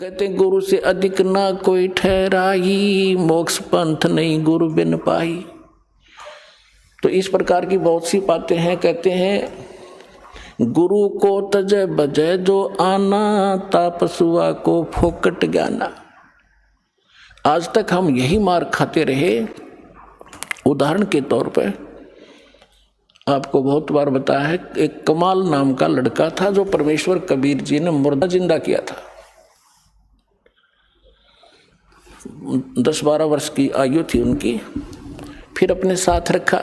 कहते गुरु से अधिक ना कोई ठहराई, मोक्ष पंथ नहीं गुरु बिन पाई। तो इस प्रकार की बहुत सी बातें हैं। कहते हैं गुरु को तजय बजय जो आना, तापसुआ को फोकट ज्ञाना। आज तक हम यही मार खाते रहे। उदाहरण के तौर पर आपको बहुत बार बताया है, एक कमाल नाम का लड़का था जो परमेश्वर कबीर जी ने मुर्दा जिंदा किया था। 10-12 वर्ष की आयु थी उनकी। फिर अपने साथ रखा।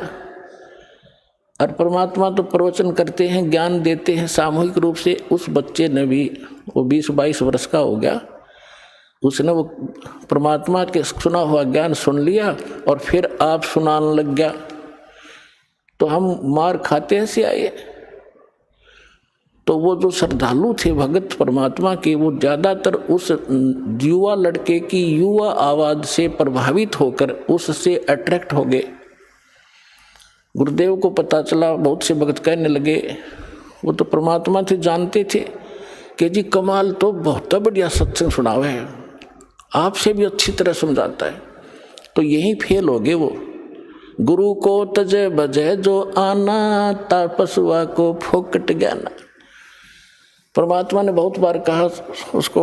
और परमात्मा तो प्रवचन करते हैं, ज्ञान देते हैं सामूहिक रूप से। उस बच्चे ने भी, वो 20-22 वर्ष का हो गया, उसने वो परमात्मा के सुना हुआ ज्ञान सुन लिया और फिर आप सुनाने लग गया। तो हम मार खाते से आए। तो वो जो श्रद्धालु थे भगत परमात्मा के, वो ज़्यादातर उस युवा लड़के की युवा आवाज़ से प्रभावित होकर उससे अट्रैक्ट हो गए। गुरुदेव को पता चला, बहुत से भगत कहने लगे, वो तो परमात्मा थे, जानते थे कि जी कमाल तो बहुत बढ़िया सत्संग सुनावे है, आपसे भी अच्छी तरह समझाता है। तो यहीं फेल हो गए वो। गुरु को तजय बजय जो आना, तापसुआ को फोकट ज्ञाना। परमात्मा ने बहुत बार कहा उसको,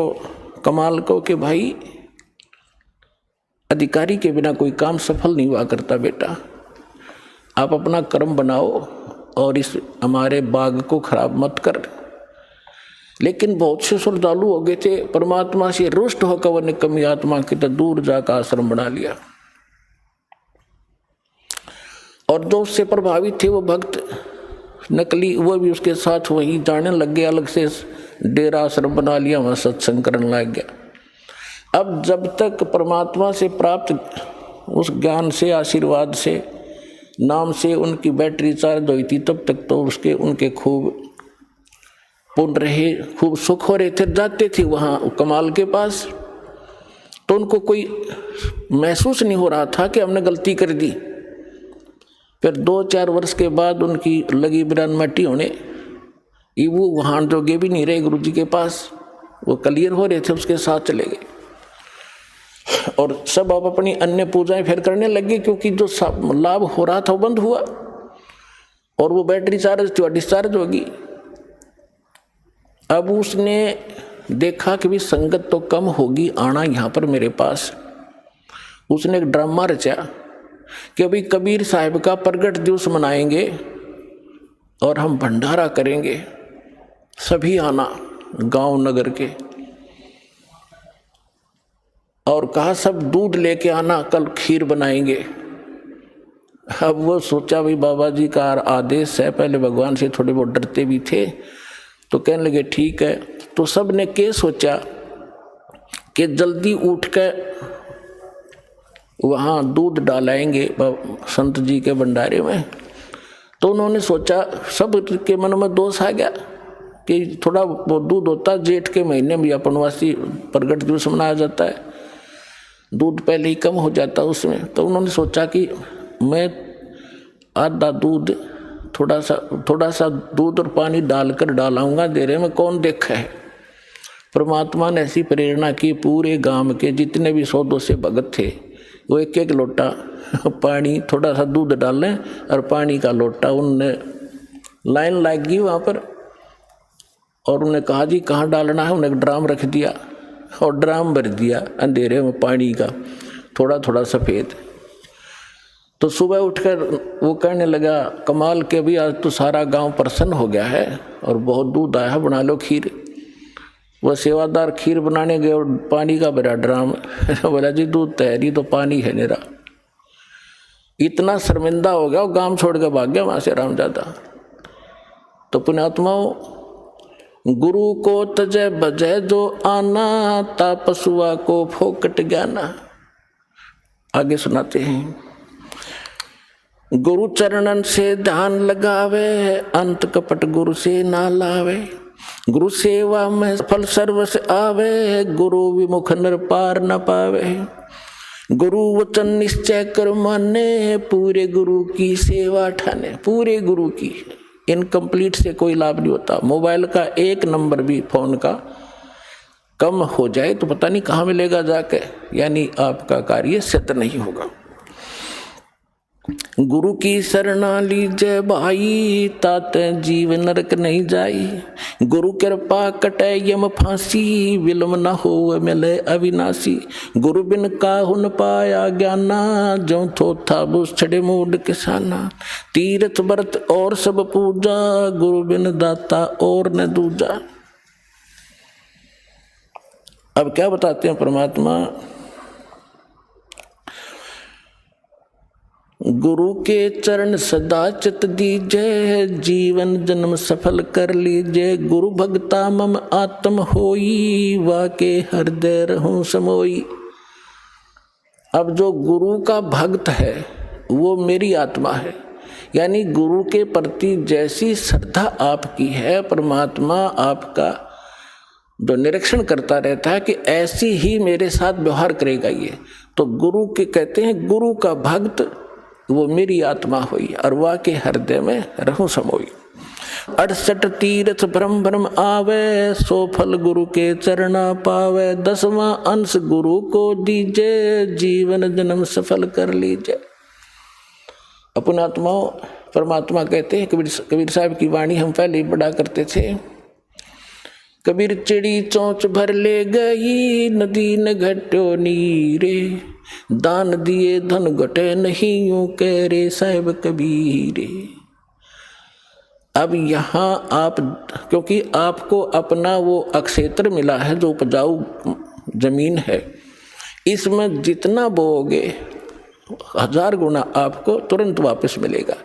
कमाल को, कि भाई अधिकारी के बिना कोई काम सफल नहीं हुआ करता बेटा, आप अपना कर्म बनाओ और इस हमारे बाग को खराब मत कर। लेकिन बहुत से श्रद्धालु हो गए थे, परमात्मा से रुष्ट होकर वह निकम्मी आत्मा की तो दूर जाकर आश्रम बना लिया। और जो उससे प्रभावित थे वो भक्त नकली, वो भी उसके साथ वहीं जाने लग गया, अलग से डेरा आश्रम बना लिया, वहाँ सत्संग करने लग गया। अब जब तक परमात्मा से प्राप्त उस ज्ञान से, आशीर्वाद से, नाम से उनकी बैटरी चार्ज हुई थी, तब तक तो उनके खूब पुण्य रहे, खूब सुख हो रहे थे। जाते थे वहाँ कमाल के पास तो उनको कोई महसूस नहीं हो रहा था कि हमने गलती कर दी। फिर 2-4 वर्ष के बाद उनकी लगी बिरानमटी होने, वो वहाँ जोगे भी नहीं रहे गुरु जी के पास, वो क्लियर हो रहे थे, उसके साथ चले गए। और सब अब अपनी अन्य पूजाएं फिर करने लगे, क्योंकि जो लाभ हो रहा था वो बंद हुआ और वो बैटरी चार्ज थी डिस्चार्ज होगी। अब उसने देखा कि भी संगत तो कम होगी, आना यहाँ पर मेरे पास। उसने एक ड्रामा रचा कि अभी कबीर साहिब का प्रगट दिवस मनाएंगे और हम भंडारा करेंगे, सभी आना गांव नगर के। और कहा सब दूध लेके आना, कल खीर बनाएंगे। अब वो सोचा भाई बाबा जी का आदेश है, पहले भगवान से थोड़े बहुत डरते भी थे, तो कहने लगे ठीक है। तो सब ने क्या सोचा कि जल्दी उठ कर वहाँ दूध डालाएंगे संत जी के भंडारे में। तो उन्होंने सोचा, सब के मन में दोष आ गया कि थोड़ा वो दूध होता, जेठ के महीने में अपनवासी प्रगट दिवस मनाया जाता है, दूध पहले ही कम हो जाता उसमें। तो उन्होंने सोचा कि मैं आधा दूध, थोड़ा सा दूध और पानी डालकर डालाऊंगा, देरे में कौन देखा है। परमात्मा ने ऐसी प्रेरणा की, पूरे गांव के जितने भी 100-200 भगत थे वो 1-1 लोटा पानी, थोड़ा सा दूध डालें और पानी का लोटा, उनने लाइन लग गई वहाँ पर। और उन्हें कहा जी कहाँ डालना है, उन्हें एक ड्राम रख दिया और ड्राम भर दिया अंधेरे में पानी का, थोड़ा थोड़ा सफ़ेद। तो सुबह उठकर वो कहने लगा, कमाल के भी आज तो सारा गांव प्रसन्न हो गया है और बहुत दूध आया है, बना लो खीर। वह सेवादार खीर बनाने गए और पानी का भरा ड्राम बोला जी दूध तैयारी तो पानी है मेरा। इतना शर्मिंदा हो गया, वो गांव छोड़ कर भाग गया वहाँ से रामजादा। तो पुण्यात्माओं, गुरु को तजय बजय जो आना, तापसुआ को फोकट ज्ञाना। आगे सुनाते हैं, गुरु चरणन से ध्यान लगावे, अंत कपट गुरु से ना लावे। गुरु सेवा में फल सर्वस आवे, गुरु विमुख नर पार न पावे। गुरु वचन निश्चय कर माने, पूरे गुरु की सेवा ठाने। पूरे गुरु की, इनकम्प्लीट से कोई लाभ नहीं होता। मोबाइल का 1 नंबर भी फोन का कम हो जाए तो पता नहीं कहाँ मिलेगा जाके, यानी आपका कार्य सिद्ध नहीं होगा। गुरु की शरणा लीजय भाई, ताते जीव नरक नहीं जाई। गुरु कृपा कटे यम फांसी, विलम न हो मिले अविनाशी। गुरु बिन काहु न पाया ज्ञाना, जो थोथा बुस छड़े मूड किसाना। तीर्थ व्रत और सब पूजा, गुरु बिन दाता और न दूजा। अब क्या बताते हैं परमात्मा, गुरु के चरण सदा चित दीजय, जीवन जन्म सफल कर लीजय। गुरु भक्ता मम आत्म होई, वाके हृदय रहूं समोई। अब जो गुरु का भक्त है वो मेरी आत्मा है, यानी गुरु के प्रति जैसी श्रद्धा आपकी है, परमात्मा आपका जो निरीक्षण करता रहता है कि ऐसी ही मेरे साथ व्यवहार करेगा ये। तो गुरु के कहते हैं, गुरु का भक्त वो मेरी आत्मा हुई, और वह के हृदय में रहूं समोई। 68 तीर्थ ब्रह्म ब्रह्म आवे, सो फल गुरु के चरणा पावे। 10वां अंश गुरु को दीजे, जीवन जन्म सफल कर लीजिए। अपने आत्माओं, परमात्मा कहते हैं, कबीर साहब की वाणी हम पहले ही पढ़ा करते थे। कबीर चिड़ी चोंच भर ले गई, नदी न घटो नीरे। दान दिए धन घटे नहीं, यूं कह रे साहिब कबीरे। अब यहाँ आप, क्योंकि आपको अपना वो अक्षेत्र मिला है जो उपजाऊ जमीन है, इसमें जितना बोओगे 1000 गुना आपको तुरंत वापस मिलेगा।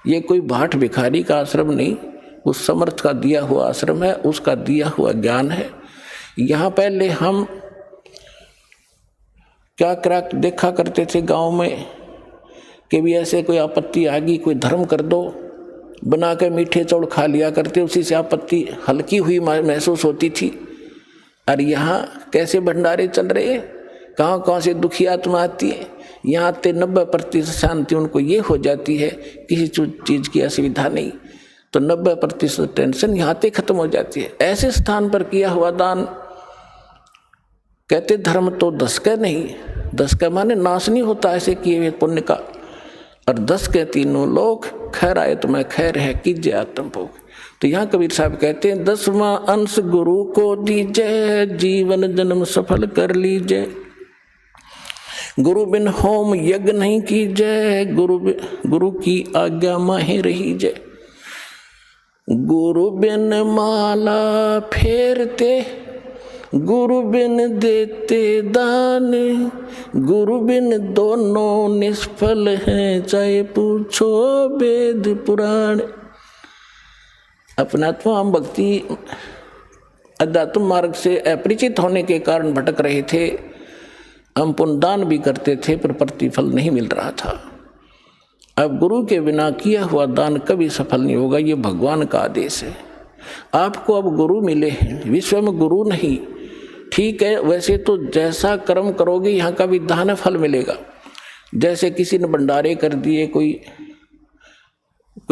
ये कोई भाट भिखारी का आश्रम नहीं, उस समर्थ का दिया हुआ आश्रम है, उसका दिया हुआ ज्ञान है। यहाँ पहले हम क्या देखा करते थे गांव में कि भी ऐसे कोई आपत्ति आ गई, कोई धर्म कर दो, बना के मीठे चौड़ खा लिया करते, उसी से आपत्ति हल्की हुई महसूस होती थी। और यहाँ कैसे भंडारे चल रहे हैं, कहाँ से दुखी आत्मा आती है, यहाँ आते 90% शांति उनको ये हो जाती है, किसी चीज़ की असुविधा नहीं, तो 90% टेंशन यहाँ पे खत्म हो जाती है। ऐसे स्थान पर किया हुआ दान, कहते धर्म तो 10 का नहीं, 10 का माने नाश नहीं होता ऐसे किए हुए पुण्य का, और 10 के तीनों लोग खैर आए तो मैं खैर है कीजिए आत्म भोग। तो यहाँ कबीर साहब कहते हैं, 10वां अंश गुरु को दीजिए, जीवन जन्म सफल कर लीजिए। गुरु बिन होम यज्ञ नहीं कीजिए, गुरु की आज्ञा माहे रहीजे। गुरु बिन माला फेरते, गुरु बिन देते दान। गुरु बिन दोनों निष्फल हैं, चाहे पूछो वेद पुराण। अपनात्मा हम भक्ति अध्यात्म मार्ग से अपरिचित होने के कारण भटक रहे थे। हम पुण्यदान भी करते थे पर प्रतिफल नहीं मिल रहा था। अब गुरु के बिना किया हुआ दान कभी सफल नहीं होगा, ये भगवान का आदेश है। आपको अब गुरु मिले हैं, विश्व में गुरु नहीं, ठीक है, वैसे तो जैसा कर्म करोगे यहाँ का भी दान फल मिलेगा। जैसे किसी ने भंडारे कर दिए, कोई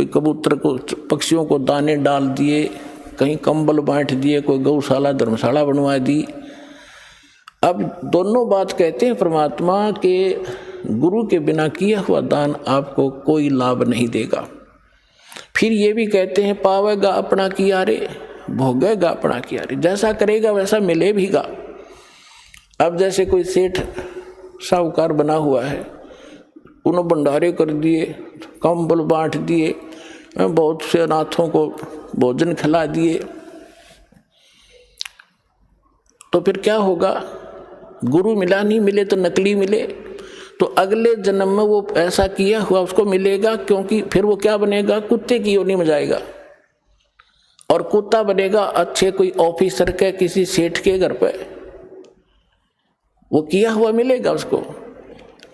कबूतर को, पक्षियों को दाने डाल दिए, कहीं कंबल बांट दिए, कोई गौशाला धर्मशाला बनवा दी। अब दोनों बात कहते हैं परमात्मा के, गुरु के बिना किया हुआ दान आपको कोई लाभ नहीं देगा। फिर ये भी कहते हैं, पावेगा अपना किया रे, भोगेगा अपना किया रे, जैसा करेगा वैसा मिले भीगा। अब जैसे कोई सेठ साहूकार बना हुआ है, उन्होंने भंडारे कर दिए, कंबल बांट दिए, बहुत से अनाथों को भोजन खिला दिए, तो फिर क्या होगा? गुरु मिला, नहीं मिले तो नकली मिले, तो अगले जन्म में वो ऐसा किया हुआ उसको मिलेगा, क्योंकि फिर वो क्या बनेगा? कुत्ते की योनि में जाएगा, और कुत्ता बनेगा अच्छे कोई ऑफिसर के, किसी सेठ के घर पे, वो किया हुआ मिलेगा उसको।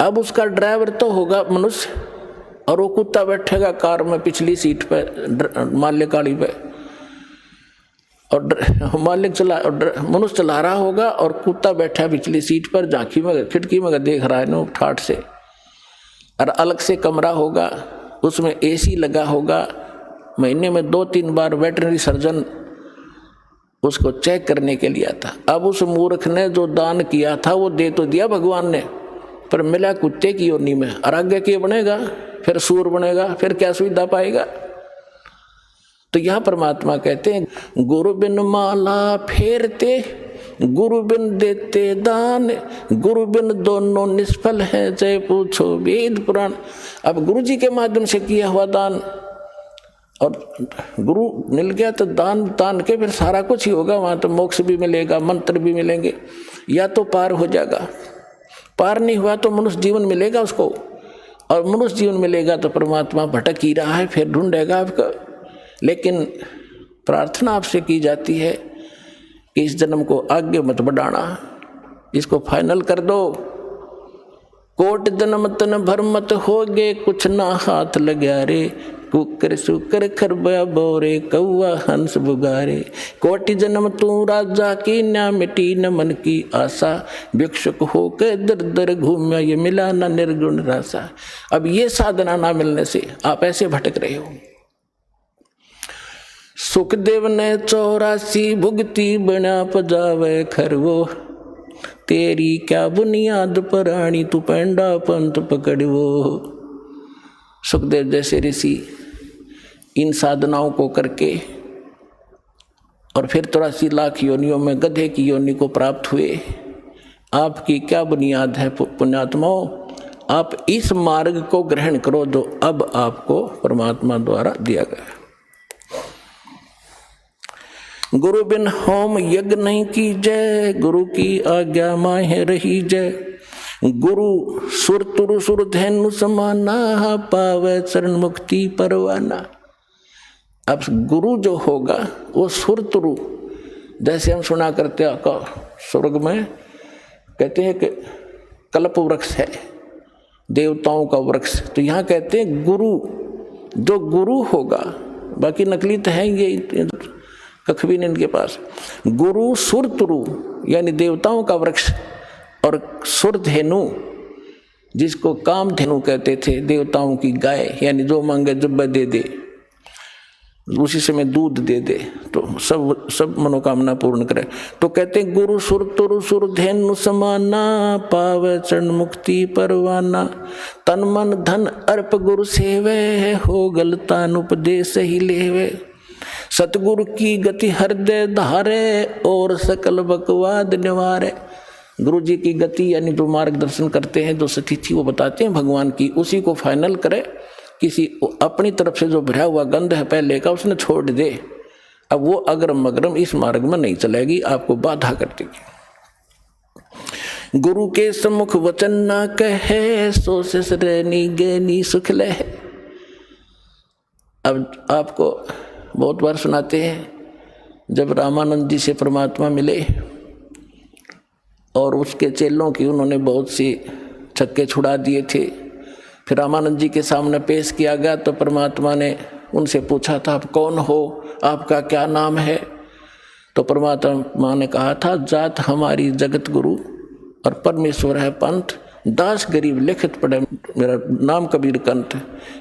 अब उसका ड्राइवर तो होगा मनुष्य, और वो कुत्ता बैठेगा कार में पिछली सीट पे, माल्य गाड़ी पे, और मालिक मनुष्य चला रहा होगा और कुत्ता बैठा पिछली सीट पर, झांकी में खिड़की में देख रहा है ना ठाठ से। और अलग से कमरा होगा, उसमें एसी लगा होगा, महीने में 2-3 बार वेटरनरी सर्जन उसको चेक करने के लिए था। अब उस मूर्ख ने जो दान किया था वो दे तो दिया भगवान ने, पर मिला कुत्ते की योनि में। और आगे क्या बनेगा? फिर सूर बनेगा, फिर क्या सुविधा पाएगा? तो यह परमात्मा कहते हैं, गुरु बिन माला फेरते, गुरु बिन देते दान, गुरु बिन दोनों निष्फल है, जय पूछो वेद पुराण। अब गुरु जी के माध्यम से किया हुआ दान और गुरु मिल गया तो दान के फिर सारा कुछ ही होगा। वहाँ तो मोक्ष भी मिलेगा, मंत्र भी मिलेंगे, या तो पार हो जाएगा। पार नहीं हुआ तो मनुष्य जीवन मिलेगा उसको, और मनुष्य जीवन मिलेगा तो परमात्मा भटक ही रहा है, फिर ढूंढेगा आपका। लेकिन प्रार्थना आपसे की जाती है कि इस जन्म को आगे मत बढ़ाना, इसको फाइनल कर दो। कोट जन्म तन भर मत होगे, कुछ ना हाथ लगा रे, कुकर सुकर खरबा बोरे, कौआ हंस बुगारे। कोटि जन्म तू राजा की, ना मिटी न मन की आशा, भिक्षुक होकर दर दर घूमया, ये मिला ना निर्गुण रासा। अब ये साधना ना मिलने से आप ऐसे भटक रहे हो। सुखदेव ने 84 भुगती, बना पजावे खरवो, तेरी क्या बुनियाद पराणी, तू पेंडा पंथ पकड़वो। सुखदेव जैसे ऋषि इन साधनाओं को करके और फिर 83 लाख योनियों में गधे की योनि को प्राप्त हुए। आपकी क्या बुनियाद है पुण्यात्माओं? आप इस मार्ग को ग्रहण करो जो अब आपको परमात्मा द्वारा दिया गया। गुरु बिन होम यज्ञ नहीं की जय, गुरु की आज्ञा माहे रही जय। गुरु सुर तुरु सुर धैनु समाना, पावे चरण मुक्ति परवाना। अब गुरु जो होगा वो सुर तुरु, जैसे हम सुना करते हैं स्वर्ग में कहते हैं कि कल्प वृक्ष है, देवताओं का वृक्ष। तो यहाँ कहते हैं गुरु, जो गुरु होगा, बाकी नकली तो है ये कख भी नहीं इनके पास। गुरु सुर तुरु यानी देवताओं का वृक्ष, और सुर धेनु जिसको काम धेनु कहते थे, देवताओं की गाय, यानी जो मांगे जब दे दे, उसी समय दूध दे दे तो सब मनोकामना पूर्ण करे। तो कहते हैं गुरु सुर तुरु सुर धेनु समाना, पावे चरण मुक्ति परवाना। तन मन धन अर्प गुरु सेवे, हो गलतान उपदेश ही लेवे। सतगुरु की गति हृदय धारे, और सकल बकवाद निवारे। गुरु जी की गति यानी जो मार्गदर्शन करते हैं, जो सतिथि वो बताते हैं भगवान की, उसी को फाइनल करे। किसी अपनी तरफ से जो भरा हुआ गंध है पहले का, उसने छोड़ दे। अब वो अग्रम अग्रम इस मार्ग में नहीं चलेगी, आपको बाधा कर देगी। गुरु के सम्मुख वचन ना कहे, सो ससुरैनी गैनी सुख ले। अब आपको बहुत बार सुनाते हैं, जब रामानंद जी से परमात्मा मिले और उसके चेलों की उन्होंने बहुत सी छक्के छुड़ा दिए थे, फिर रामानंद जी के सामने पेश किया गया तो परमात्मा ने उनसे पूछा था, आप कौन हो, आपका क्या नाम है? तो परमात्मा ने कहा था, जात हमारी जगत गुरु और परमेश्वर है पंथ, दास गरीब लिखित पढ़े मेरा नाम कबीर कंठ।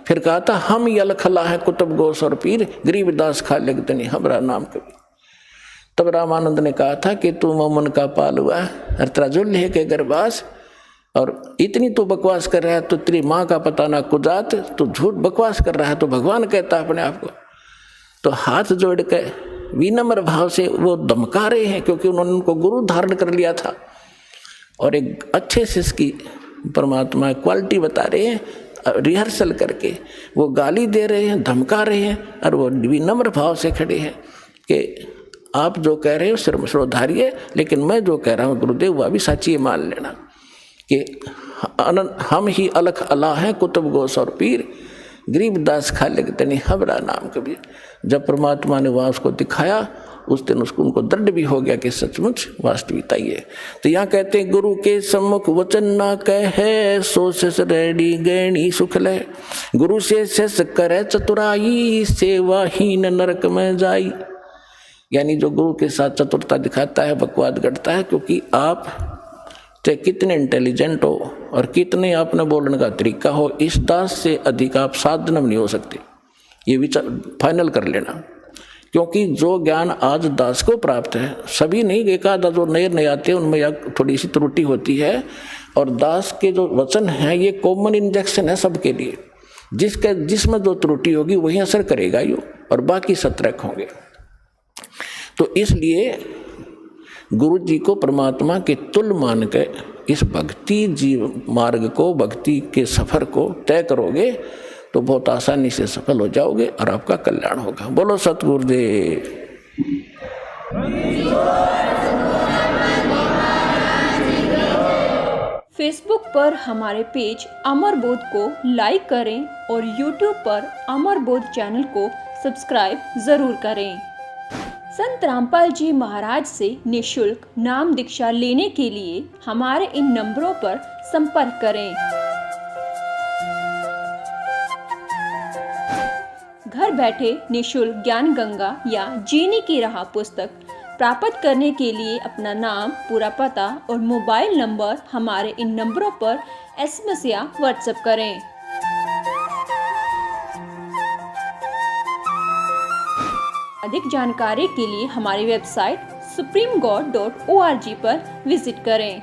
फिर कहा था, हम यलखला है कुतुब गोस और पीर, गरीब दास खा लगतनी हमारा नाम कबीर। तब रामानंद ने कहा था कि तू मोमन का पाल हुआ और तेरा जुल्हे के गर्भास, और इतनी तो बकवास कर रहा है तो तेरी माँ का पता ना कुजात, तो झूठ बकवास कर रहा है। तो भगवान कहता है अपने आप को। तो हाथ जोड़ के विनम्र भाव से वो धमका रहे हैं, क्योंकि उन्होंने उनको गुरु धारण कर लिया था और एक अच्छे से इसकी परमात्मा क्वालिटी बता रहे हैं, रिहर्सल करके वो गाली दे रहे हैं, धमका रहे हैं, और वो विनम्र भाव से खड़े हैं कि आप जो कह रहे हो श्रोधारिये, लेकिन मैं जो कह रहा हूँ गुरुदेव वह भी सच्ची मान लेना कि हम ही अलख अला हैं कुतुब गोस और पीर, गरीब दास खा लगतनी हमारा नाम कबीर। जब परमात्मा ने वहाँ उसको दिखाया, उस दिन उनको दृढ़ भी हो गया कि सचमुच वास्तविकता ये। तो यहाँ कहते हैं, गुरु के सम्मुख वचन ना कहे, सो सस रेडी गैणी सुख ले। गुरु से सस करे चतुराई, सेवाहीन नरक में जाई। यानी जो गुरु के साथ चतुरता दिखाता है, बकवाद गढ़ता है, क्योंकि आप चाहे कितने इंटेलिजेंट हो और कितने आपने बोलने का तरीका हो, इस दास से अधिक आप साधन नहीं हो सकते। ये विचार फाइनल कर लेना। क्योंकि जो ज्ञान आज दास को प्राप्त है, सभी नहीं, एक आधा जो नए नए आते हैं उनमें थोड़ी सी त्रुटि होती है। और दास के जो वचन हैं ये कॉमन इंजेक्शन है सबके लिए, जिसमें जो त्रुटि होगी वही असर करेगा यो, और बाकी सतर्क होंगे। तो इसलिए गुरु जी को परमात्मा के तुल्य मान के इस भक्ति जीव मार्ग को, भक्ति के सफर को तय करोगे तो बहुत आसानी से सफल हो जाओगे और आपका कल्याण होगा। बोलो सतगुरुदेव। फेसबुक पर हमारे पेज अमर बोध को लाइक करें और यूट्यूब पर अमर बोध चैनल को सब्सक्राइब जरूर करें। संत रामपाल जी महाराज से निःशुल्क नाम दीक्षा लेने के लिए हमारे इन नंबरों पर संपर्क करें। घर बैठे निःशुल्क ज्ञान गंगा या जीने की राह पुस्तक प्राप्त करने के लिए अपना नाम, पूरा पता और मोबाइल नंबर हमारे इन नंबरों पर SMS या WhatsApp करें। अधिक जानकारी के लिए हमारी वेबसाइट supremegod.org पर विजिट करें।